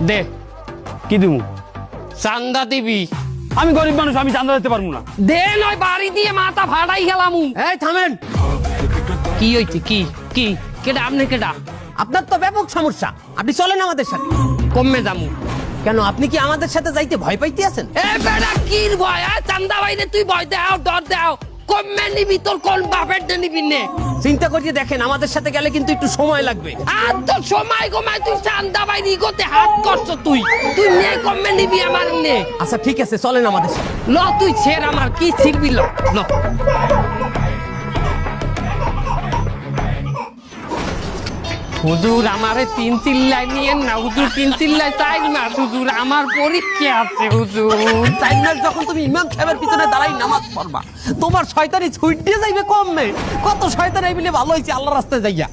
দে কি দিব? চান্দা দিবি। আমি গরিব মানুষ, আমি চাঁদা দিতে পারবো না। দে নয় বাড়ি দিয়ে মাথা ফাটাই গেলামু। এই থামেন, কি হইছে? কি কি কেডা? আপনি কেডা? আপনার তো ব্যাপক সমস্যা, আপনি চলেন আমাদের সাথে। কমে যামু। কেন, আপনি কি আমাদের সাথে যাইতে ভয় পাইতে আছেন? এ বেড়া কির ভয়? চান্দা বাইরে তুই ভয় দাও, ডর দাও। কমে নিবি, তোর কোন বাপের দে নিবি নে? চিন্তা করিয়ে দেখেন, আমাদের সাথে গেলে কিন্তু একটু সময় লাগবে। আর তো সময় গমায় তুই চান্দা বাইরে গোতে হাত করছ। তুই তুই নে, কমে নিবি আমার নে। আচ্ছা ঠিক আছে, চলেন আমাদের সাথে। ল তুই ছেড়, আমার কি ছিড়বি? ল ল। হুজুর আমারে 3 চিল্লাই নিয়ে না হুজুর, 3 চিল্লাই চাই না হুজুর, আমার পরীক্ষা আছে হুজুর। 4 মাস যখন তুমি ইমাম সাহেবের পিছনে দাঁড়াই নামাজ পড়বা, তোমার শয়তানি ছুট দিয়ে যাইবে কমবে। কত শয়তান এই বলে ভালো হয়েছে আল্লাহর রাস্তায় যাইয়া।